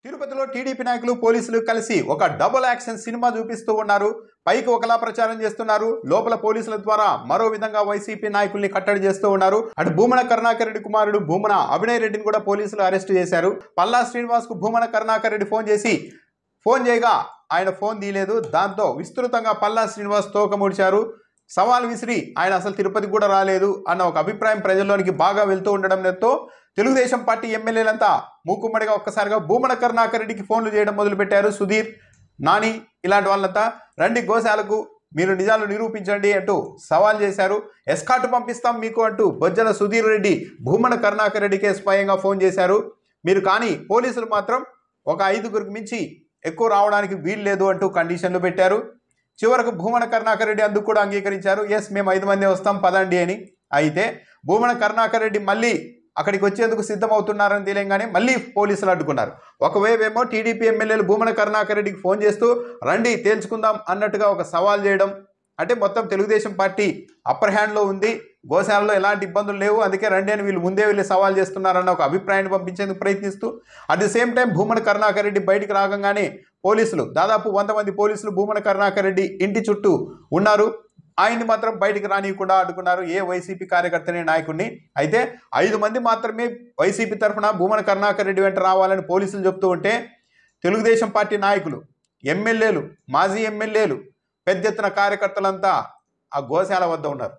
తిరుపతిలో టీడీపీ నాయకులు పోలీసులు కలిసి ఒక డబుల్ యాక్షన్ సినిమా చూపిస్తూ ఉన్నారు. పైకి ఒకలా ప్రచారం చేస్తున్నారు, లోపల పోలీసుల ద్వారా మరో విధంగా వైసీపీ నాయకుల్ని కట్టడి చేస్తూ ఉన్నారు. అటు భూమన కరుణాకర్ రెడ్డి కుమారుడు భూమన అభినయ్ రెడ్డిని కూడా పోలీసులు అరెస్ట్ చేశారు. పల్లా శ్రీనివాస్ కు భూమన కరుణాకర్ రెడ్డి ఫోన్ చేయగా ఆయన ఫోన్ తీయలేదు. దాంతో విస్తృతంగా పల్లా శ్రీనివాస్ తోక ముడిచారు. సవాల్ విసిరి ఆయన అసలు తిరుపతికి కూడా రాలేదు అన్న ఒక అభిప్రాయం ప్రజల్లోనికి బాగా వెళ్తూ ఉండడంతో తెలుగుదేశం పార్టీ ఎమ్మెల్యేలంతా మూకుమ్మడిగా ఒక్కసారిగా భూమన కరుణాకర్ రెడ్డికి ఫోన్లు చేయడం మొదలుపెట్టారు. సుధీర్, నాని ఇలాంటి వాళ్ళంతా రండి గోశాలకు, మీరు నిజాలు నిరూపించండి అంటూ సవాల్ చేశారు. ఎస్కాట్ పంపిస్తాం మీకు అంటూ బొజ్జల సుధీర్ రెడ్డి భూమన కరుణాకర్ రెడ్డికే స్వయంగా ఫోన్ చేశారు. మీరు కానీ పోలీసులు మాత్రం ఒక 5గురికి మించి ఎక్కువ రావడానికి వీలు లేదు అంటూ కండిషన్లు పెట్టారు. చివరకు భూమన కరుణాకర్ రెడ్డి అందుకు కూడా అంగీకరించారు. ఎస్, మేము 5 మంది వస్తాం పదండి అని. అయితే భూమన కరుణాకర్ రెడ్డి మళ్ళీ అక్కడికి వచ్చేందుకు సిద్ధమవుతున్నారని తెలియగానే మళ్ళీ పోలీసులు అడ్డుకున్నారు. ఒకవేవేమో టీడీపీ ఎమ్మెల్యేలు భూమన కరుణాకర్ రెడ్డికి ఫోన్ చేస్తూ రండి తేల్చుకుందాం అన్నట్టుగా ఒక సవాల్ చేయడం, అంటే మొత్తం తెలుగుదేశం పార్టీ అప్పర్ హ్యాండ్లో ఉంది, గోశాలలో ఎలాంటి ఇబ్బందులు లేవు, అందుకే రండి అని వీళ్ళు ముందే వెళ్ళి సవాల్ చేస్తున్నారన్న ఒక అభిప్రాయాన్ని పంపించేందుకు ప్రయత్నిస్తూ at the same time Bhumana Karunakar Reddy బయటికి రాగానే పోలీసులు దాదాపు 100 మంది పోలీసులు భూమన కరుణాకర్ రెడ్డి ఇంటి చుట్టూ ఉన్నారు. ఆయన్ని మాత్రం బయటికి రానియకుండా అడ్డుకున్నారు, ఏ వైసీపీ కార్యకర్తని నాయకుడిని. అయితే 5 మంది మాత్రమే వైసీపీ తరఫున భూమన కరుణాకర్ రెడ్డి వెంట రావాలని పోలీసులు చెప్తూ ఉంటే తెలుగుదేశం పార్టీ నాయకులు, ఎమ్మెల్యేలు, మాజీ ఎమ్మెల్యేలు, పెద్ద ఎత్తున కార్యకర్తలంతా ఆ గోశాల వద్ద ఉన్నారు.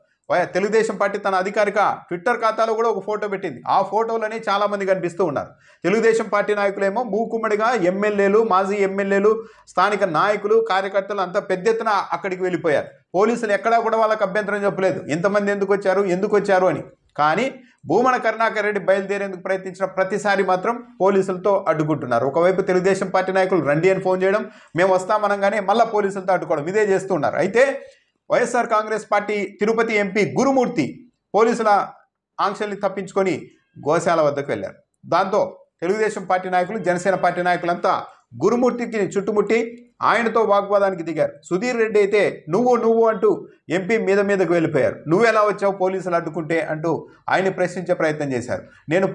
తెలుగుదేశం పార్టీ తన అధికారిక ట్విట్టర్ ఖాతాలో కూడా ఒక ఫోటో పెట్టింది. ఆ ఫోటోలోనే చాలామంది కనిపిస్తూ ఉన్నారు. తెలుగుదేశం పార్టీ నాయకులేమో మూకుమ్మడిగా ఎమ్మెల్యేలు, మాజీ ఎమ్మెల్యేలు, స్థానిక నాయకులు, కార్యకర్తలు అంతా పెద్ద ఎత్తున అక్కడికి వెళ్ళిపోయారు. పోలీసులు ఎక్కడా కూడా వాళ్ళకి అభ్యంతరం చెప్పలేదు, ఇంతమంది ఎందుకు వచ్చారు అని. కానీ భూమన కరుణాకర్ రెడ్డి బయలుదేరేందుకు ప్రయత్నించిన ప్రతిసారి మాత్రం పోలీసులతో అడ్డుకుంటున్నారు. ఒకవైపు తెలుగుదేశం పార్టీ నాయకులు రండి అని ఫోన్ చేయడం, మేము వస్తామనగానే మళ్ళీ పోలీసులతో అడ్డుకోవడం, ఇదే చేస్తున్నారు. అయితే వైఎస్ఆర్ కాంగ్రెస్ పార్టీ తిరుపతి ఎంపీ గురుమూర్తి పోలీసుల ఆంక్షల్ని తప్పించుకొని గోశాల వద్దకు వెళ్ళారు. దాంతో తెలుగుదేశం పార్టీ నాయకులు, జనసేన పార్టీ నాయకులంతా గురుమూర్తికి చుట్టుముట్టి ఆయనతో వాగ్వాదానికి దిగారు. సుధీర్ రెడ్డి అయితే నువ్వు అంటూ ఎంపీ మీదకు వెళ్ళిపోయారు. నువ్వెలా వచ్చావు పోలీసులు అడ్డుకుంటే అంటూ ఆయన్ని ప్రశ్నించే ప్రయత్నం చేశారు. నేను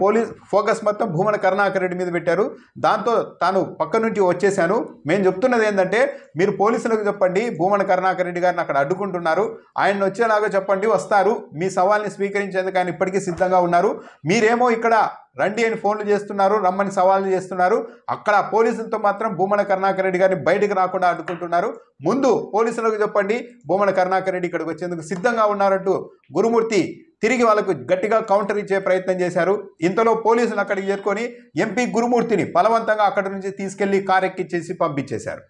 ఫోకస్ మొత్తం భూమన కరుణాకర్ రెడ్డి మీద పెట్టారు. దాంతో తాను పక్క నుంచి వచ్చేసాను. మేము చెప్తున్నది ఏంటంటే మీరు పోలీసులకు చెప్పండి, భూమన కరుణాకర్ రెడ్డి గారిని అక్కడ అడ్డుకుంటున్నారు, ఆయన వచ్చేలాగా చెప్పండి, వస్తారు, మీ సవాల్ని స్వీకరించేందుకు ఆయన ఇప్పటికీ సిద్ధంగా ఉన్నారు. మీరేమో ఇక్కడ రండి అని ఫోన్లు చేస్తున్నారు, రమ్మని సవాళ్ళు చేస్తున్నారు, అక్కడ పోలీసులతో మాత్రం భూమన కరుణాకర్ రెడ్డి గారిని బయటకు రాకుండా అడ్డుకుంటున్నారు. ముందు పోలీసులకు చెప్పండి, భూమన కరుణాకర్ రెడ్డి ఇక్కడికి వచ్చేందుకు సిద్ధంగా ఉన్నారంటూ గురుమూర్తి తిరిగి వాళ్ళకు గట్టిగా కౌంటర్ ఇచ్చే ప్రయత్నం చేశారు. ఇంతలో పోలీసులు అక్కడికి చేరుకొని ఎంపీ గురుమూర్తిని బలవంతంగా అక్కడి నుంచి తీసుకెళ్లి కారెక్కిచ్చేసి పంపించేశారు.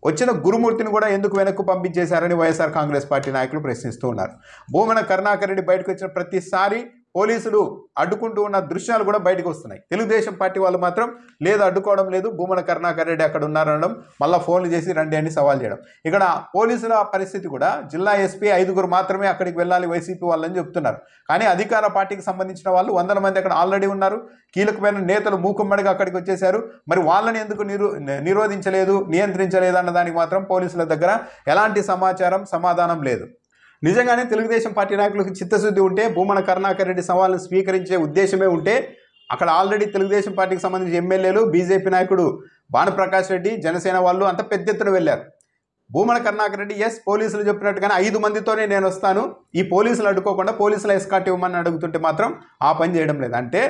వచ్చిన గురుమూర్తిని కూడా ఎందుకు వెనక్కు పంపించేశారని వైఎస్ఆర్ కాంగ్రెస్ పార్టీ నాయకులు ప్రశ్నిస్తూ ఉన్నారు. భూమన కరుణాకర్ రెడ్డి బయటకు వచ్చిన ప్రతిసారి పోలీసులు అడ్డుకుంటూ ఉన్న దృశ్యాలు కూడా బయటకు వస్తున్నాయి. తెలుగుదేశం పార్టీ వాళ్ళు మాత్రం లేదు, అడ్డుకోవడం లేదు, భూమన కరుణాకర్ రెడ్డి అక్కడ ఉన్నారనడం, మళ్ళీ ఫోన్లు చేసి రండి అని సవాల్ చేయడం. ఇక్కడ పోలీసుల పరిస్థితి కూడా జిల్లా ఎస్పీ 5గురు మాత్రమే అక్కడికి వెళ్ళాలి వైసీపీ వాళ్ళని చెప్తున్నారు. కానీ అధికార పార్టీకి సంబంధించిన వాళ్ళు 100 మంది అక్కడ ఆల్రెడీ ఉన్నారు. కీలకమైన నేతలు మూకుమ్మడిగా అక్కడికి వచ్చేశారు. మరి వాళ్ళని ఎందుకు నిరోధించలేదు, నియంత్రించలేదు అన్న దానికి మాత్రం పోలీసుల దగ్గర ఎలాంటి సమాధానం లేదు. నిజంగానే తెలుగుదేశం పార్టీ నాయకులకు చిత్తశుద్ధి ఉంటే, భూమన కరుణాకర్ రెడ్డి సవాల్ను స్వీకరించే ఉద్దేశమే ఉంటే అక్కడ ఆల్రెడీ తెలుగుదేశం పార్టీకి సంబంధించిన ఎమ్మెల్యేలు, బీజేపీ నాయకుడు భానుప్రకాష్ రెడ్డి, జనసేన వాళ్ళు అంత పెద్ద ఎత్తున వెళ్ళారు. భూమన కరుణాకర్ రెడ్డి ఎస్ పోలీసులు చెప్పినట్టుగానే 5 మందితోనే నేను వస్తాను, ఈ పోలీసులు అడ్డుకోకుండా పోలీసుల ఎస్కాట్ ఇవ్వమని అడుగుతుంటే మాత్రం ఆ పని చేయడం లేదు. అంటే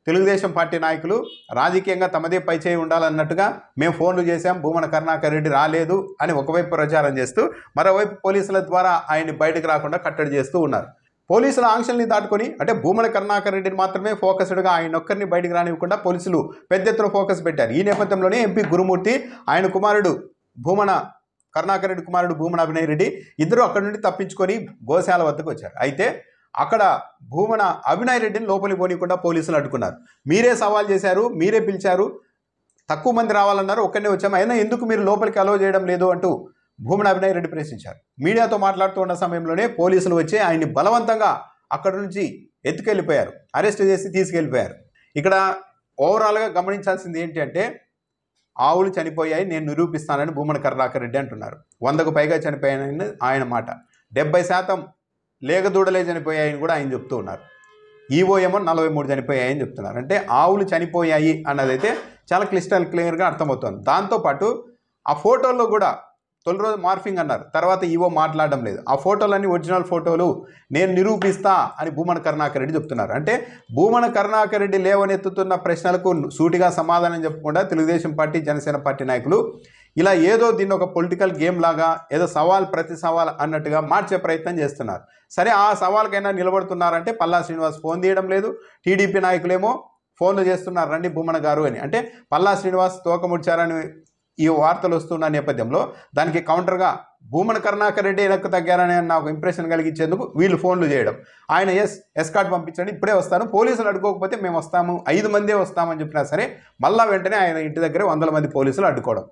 తెలుగుదేశం పార్టీ నాయకులు రాజకీయంగా తమదే పైచేయి ఉండాలన్నట్టుగా మేము ఫోన్లు చేశాం, భూమన కరుణాకర్ రెడ్డి రాలేదు అని ఒకవైపు ప్రచారం చేస్తూ మరోవైపు పోలీసుల ద్వారా ఆయన్ని బయటకు రాకుండా కట్టడి చేస్తూ ఉన్నారు. పోలీసుల ఆంక్షల్ని దాటుకొని అంటే భూమన కరుణాకర్ రెడ్డిని మాత్రమే ఫోకస్డ్గా ఆయన ఒక్కరిని బయటకు రానివ్వకుండా పోలీసులు పెద్ద ఎత్తున ఫోకస్ పెట్టారు. ఈ నేపథ్యంలోనే ఎంపీ గురుమూర్తి, ఆయన కుమారుడు భూమన కరుణాకర్ రెడ్డి కుమారుడు భూమన అభినయ్ రెడ్డి ఇద్దరు అక్కడి నుండి తప్పించుకొని గోశాల వద్దకు వచ్చారు. అయితే అక్కడ భూమన అభినయ్ రెడ్డిని లోపలికి పోనీయకుండా పోలీసులు అడ్డుకున్నారు. మీరే సవాల్ చేశారు, మీరే పిలిచారు, తక్కువ మంది రావాలన్నారు, ఒక్కనే వచ్చాము, అయినా ఎందుకు మీరు లోపలికి అలౌ చేయడం లేదు అంటూ భూమన అభినయ్ రెడ్డి ప్రశ్నించారు. మీడియాతో మాట్లాడుతూ ఉన్న సమయంలోనే పోలీసులు వచ్చి ఆయన్ని బలవంతంగా అక్కడి నుంచి ఎత్తుకెళ్ళిపోయారు, అరెస్ట్ చేసి తీసుకెళ్ళిపోయారు. ఇక్కడ ఓవరాల్గా గమనించాల్సింది ఏంటి అంటే ఆవులు చనిపోయాయి, నేను నిరూపిస్తానని భూమన కరుణాకర్ రెడ్డి అంటున్నారు. 100కు పైగా చనిపోయాయని ఆయన మాట. 70% లేగదూడలే చనిపోయాయని కూడా ఆయన చెప్తూ ఉన్నారు. ఈవో ఏమో 43 చనిపోయాయని చెప్తున్నారు. అంటే ఆవులు చనిపోయాయి అన్నదైతే చాలా క్లియర్గా అర్థమవుతుంది. దాంతోపాటు ఆ ఫోటోల్లో కూడా తొలి రోజు మార్ఫింగ్ అన్నారు, తర్వాత ఈవో మాట్లాడడం లేదు. ఆ ఫోటోలన్నీ ఒరిజినల్ ఫోటోలు, నేను నిరూపిస్తా అని భూమన కరుణాకర్ రెడ్డి చెప్తున్నారు. అంటే భూమన కరుణాకర్ రెడ్డి లేవనెత్తుతున్న ప్రశ్నలకు సూటిగా సమాధానం చెప్పకుండా తెలుగుదేశం పార్టీ, జనసేన పార్టీ నాయకులు ఇలా ఏదో దీన్ని ఒక పొలిటికల్ గేమ్ లాగా, ఏదో సవాల్ ప్రతి సవాల్ అన్నట్టుగా మార్చే ప్రయత్నం చేస్తున్నారు. సరే, ఆ సవాల్కైనా నిలబడుతున్నారంటే పల్లా శ్రీనివాస్ ఫోన్ తీయడం లేదు. టీడీపీ నాయకులేమో ఫోన్లు చేస్తున్నారు, రండి భూమన గారు అని. అంటే పల్లా శ్రీనివాస్ తోకముడిచారని ఈ వార్తలు వస్తున్న నేపథ్యంలో దానికి కౌంటర్గా భూమన కరుణాకర్ రెడ్డి వెనక్కు తగ్గారని నాకు ఇంప్రెషన్ కలిగించేందుకు వీళ్ళు ఫోన్లు చేయడం. ఆయన ఎస్కార్ట్ పంపించండి, ఇప్పుడే వస్తాను, పోలీసులు అడ్డుకోకపోతే మేము వస్తాము, 5 మందే వస్తామని చెప్పినా సరే మళ్ళా వెంటనే ఆయన ఇంటి దగ్గర 100 మంది పోలీసులు అడ్డుకోవడం.